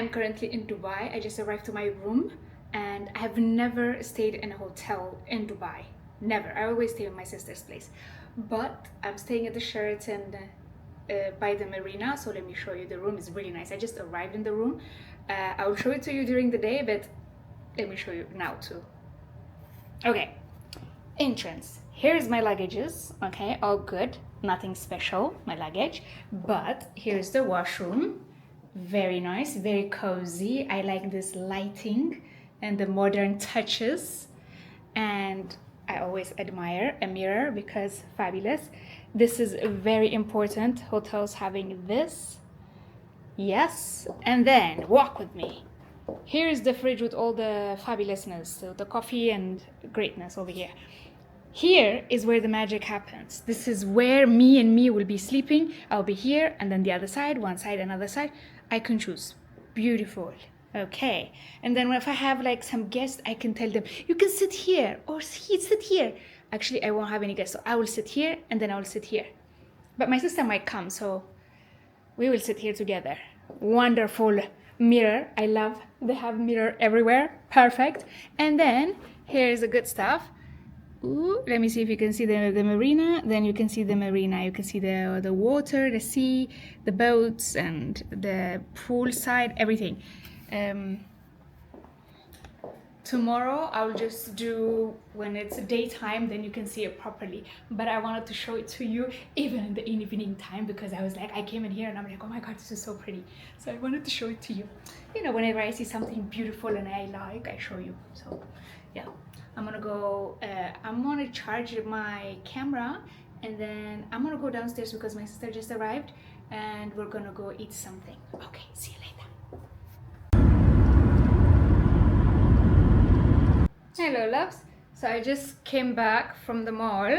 I'm currently in Dubai. I just arrived to my room and I have never stayed in a hotel in Dubai. Never. I always stay in my sister's place. But I'm staying at the Sheraton by the marina. So let me show you. The room is really nice. I just arrived in the room. I will show it to you during the day, but let me show you now too. Okay. Entrance. Here's my luggages. Okay, all good. Nothing special, my luggage. But here's the washroom. Very nice, very cozy. I like this lighting and the modern touches. And I always admire a mirror because fabulous. This is very important. Hotels having this. Yes. And then walk with me. Here's the fridge with all the fabulousness, so the coffee and greatness over here. Here is where the magic happens. This is where me will be sleeping. I'll be here, and then the other side, one side, another side. I can choose. Beautiful. Okay. And then if I have like some guests, I can tell them, you can sit here or sit here. Actually, I won't have any guests, so I will sit here and then I will sit here. But my sister might come, so we will sit here together. Wonderful mirror. I love they have mirror everywhere. Perfect. And then here's the good stuff. Ooh, let me see if you can see the marina. Then you can see the marina. You can see the water, the sea, the boats, and the pool side, everything. Tomorrow I'll just do when it's daytime, then you can see it properly. But I wanted to show it to you even in the evening time because I was like, I came in here and I'm like, oh my god, this is so pretty. So I wanted to show it to you. You know, whenever I see something beautiful and I like, I show you. So yeah. I'm gonna charge my camera and then I'm gonna go downstairs because my sister just arrived and we're gonna go eat something. Okay, see you later. Hello loves. So I just came back from the mall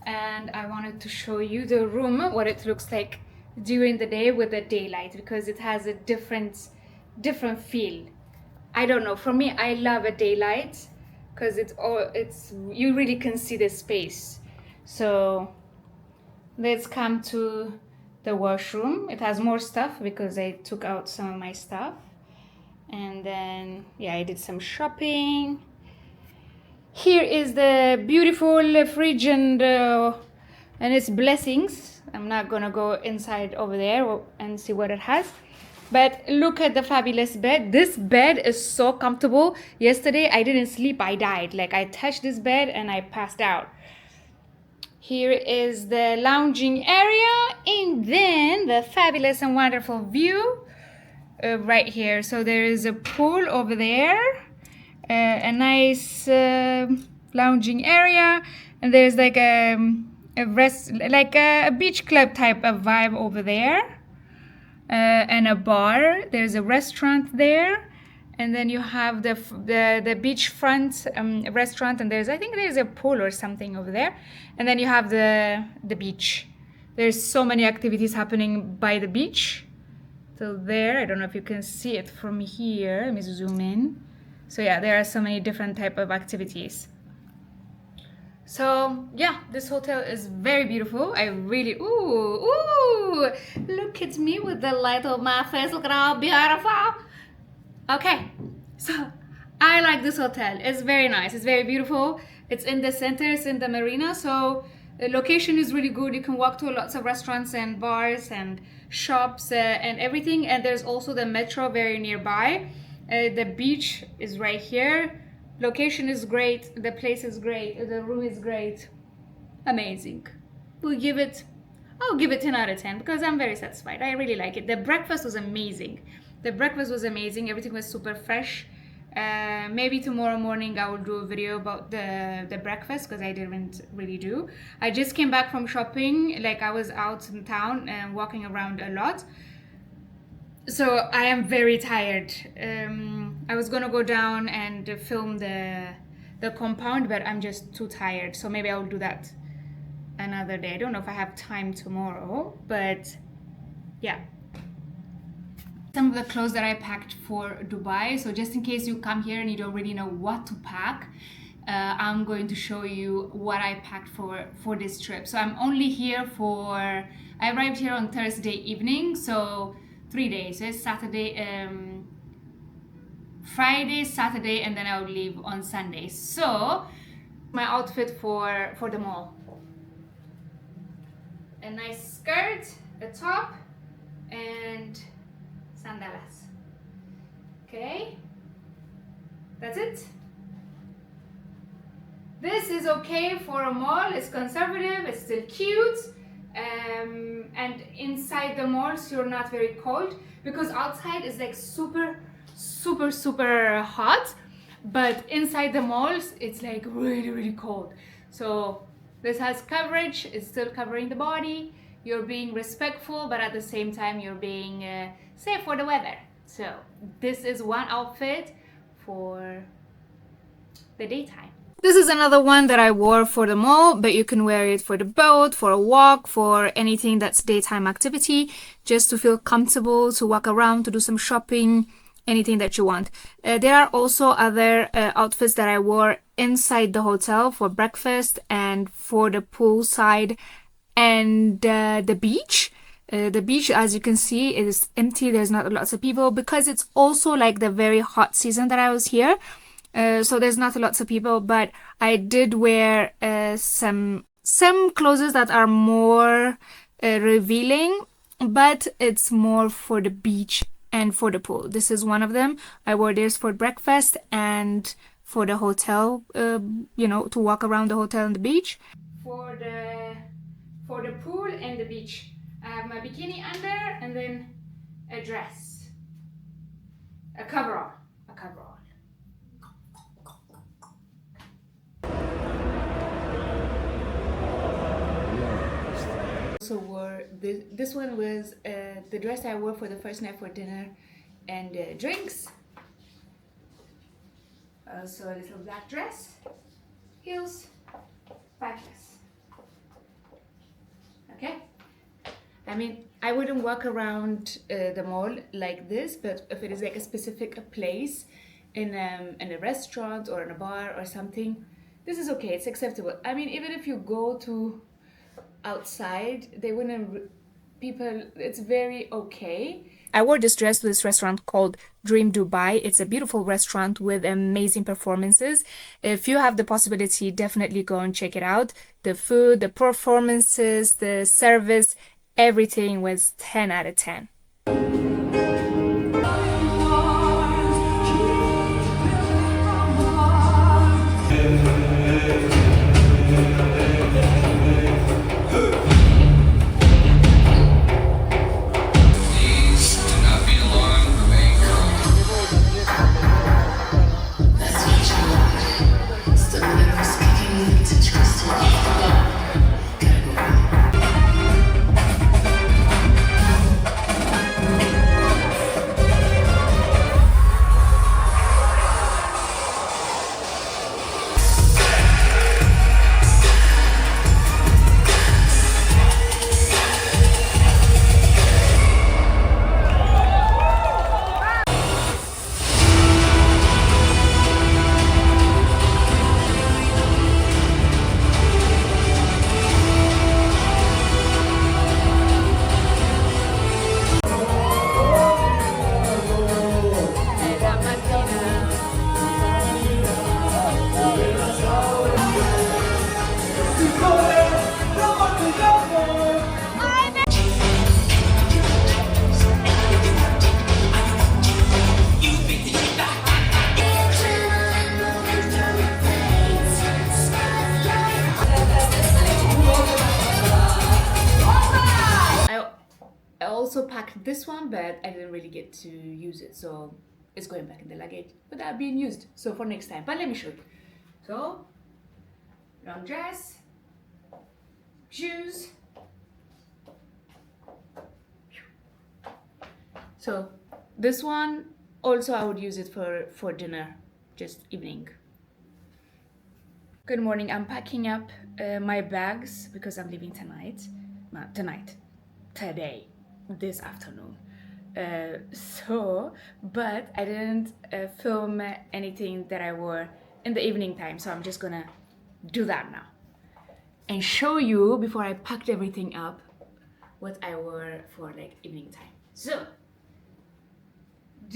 and I wanted to show you the room, what it looks like during the day with the daylight because it has a different feel. I don't know, for me I love a daylight because you really can see the space. So let's come to the washroom. It has more stuff because I took out some of my stuff. And then yeah, I did some shopping. Here is the beautiful fridge and its blessings. I'm not gonna go inside over there and see what it has. But look at the fabulous bed. This bed is so comfortable. Yesterday I didn't sleep, I died. Like I touched this bed and I passed out. Here is the lounging area and then the fabulous and wonderful view right here. So there is a pool over there, a nice lounging area, and there's like a beach club type of vibe over there. And a bar. There's a restaurant there, and then you have the beachfront restaurant, and I think there's a pool or something over there, and then you have the beach. There's so many activities happening by the beach. So there, I don't know if you can see it from here. Let me zoom in. So yeah, there are so many different type of activities. So yeah, this hotel is very beautiful. I really, ooh, look at me with the light on my face. Look at how beautiful. Okay, so I like this hotel. It's very nice. It's very beautiful. It's in the center. It's in the marina. So the location is really good. You can walk to lots of restaurants and bars and shops and everything. And there's also the metro very nearby. The beach is right here. Location is great, the place is great, the room is great. Amazing. I'll give it 10 out of 10 because I'm very satisfied. I really like it. The breakfast was amazing. Everything was super fresh. Maybe tomorrow morning I will do a video about the breakfast because I didn't really do. I just came back from shopping. Like I was out in town and walking around a lot. So I am very tired. I was gonna go down and film the compound, but I'm just too tired. So maybe I'll do that another day. I don't know if I have time tomorrow, but yeah. Some of the clothes that I packed for Dubai. So just in case you come here and you don't really know what to pack, I'm going to show you what I packed for this trip. So I'm only here I arrived here on Thursday evening. So 3 days. So it's Saturday, Friday, Saturday, and then I would leave on Sunday. So my outfit for the mall: a nice skirt, a top, and sandals. Okay, that's it. This is okay for a mall. It's conservative, it's still cute, and inside the malls you're not very cold, because outside is like super hot, but inside the malls it's like really cold. So this has coverage, it's still covering the body, you're being respectful, but at the same time you're being safe for the weather. So this is one outfit for the daytime. This is another one that I wore for the mall, but you can wear it for the boat, for a walk, for anything that's daytime activity, just to feel comfortable, to walk around, to do some shopping, anything that you want. There are also other outfits that I wore inside the hotel for breakfast and for the poolside and the beach. The beach, as you can see, is empty. There's not lots of people because it's also like the very hot season that I was here. So there's not lots of people, but I did wear some clothes that are more revealing, but it's more for the beach and for the pool. This is one of them. I wore this for breakfast and for the hotel, to walk around the hotel and the beach. For the pool and the beach, I have my bikini under, and then a dress, a coverall. Also wore this one was the dress I wore for the first night for dinner and drinks. Also a little black dress, heels, backless. Okay, I mean, I wouldn't walk around the mall like this, but if it is like a specific place in a restaurant or in a bar or something, this is okay, it's acceptable. I mean, even if you go to outside, they wouldn't, people, it's very okay. I wore this dress to this restaurant called Dream Dubai. It's a beautiful restaurant with amazing performances. If you have the possibility, definitely go and check it out. The food, the performances, the service, everything was 10 out of 10. I also packed this one, but I didn't really get to use it, so it's going back in the luggage without being used. So for next time, but let me show you. So, long dress, shoes. So this one also I would use it for dinner, just evening. Good morning. I'm packing up my bags because I'm leaving tonight. Not tonight, today, this afternoon. But I didn't film anything that I wore in the evening time, so I'm just gonna do that now and show you before I packed everything up what I wore for like evening time. So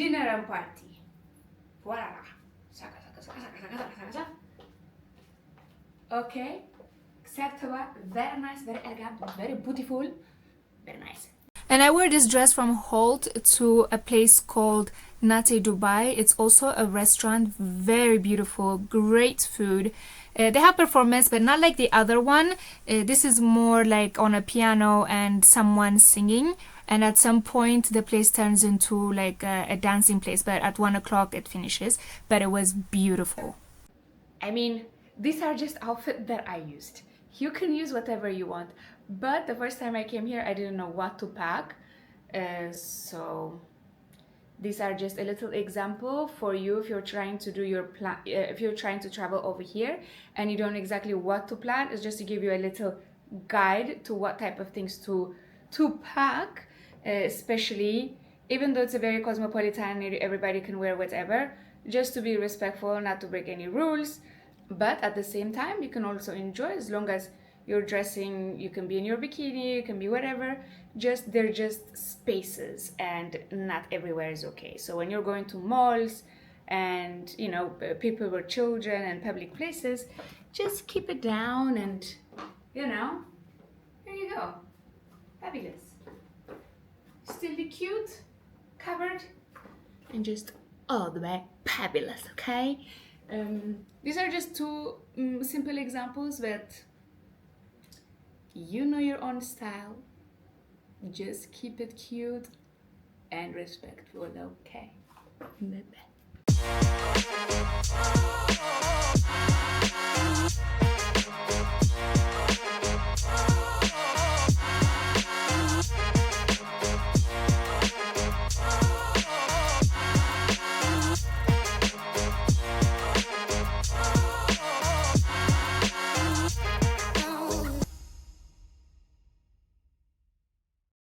dinner and party. Voila. Shaka, shaka, shaka, shaka, shaka, shaka, shaka. Okay. Acceptable. Very nice, very elegant, very beautiful. Very nice. And I wear this dress from Holt to a place called Nate Dubai. It's also a restaurant, very beautiful, great food. They have performance, but not like the other one. This is more like on a piano and someone singing. And at some point, the place turns into like a dancing place. But at 1 o'clock, it finishes. But it was beautiful. I mean, these are just outfits that I used. You can use whatever you want. But the first time I came here, I didn't know what to pack. So these are just a little example for you if you're trying to do your plan, if you're trying to travel over here and you don't know exactly what to plan. It's just to give you a little guide to what type of things to pack, especially even though it's a very cosmopolitan, everybody can wear whatever, just to be respectful, not to break any rules. But at the same time, you can also enjoy as long as you're dressing. You can be in your bikini, you can be whatever. Just they're just spaces, and not everywhere is okay. So when you're going to malls and people with children and public places, just keep it down, and there you go. Fabulous. Still be cute, covered, and just all the way fabulous. Okay. These are just two simple examples, but you know your own style. Just keep it cute and respectful, okay? Bye-bye.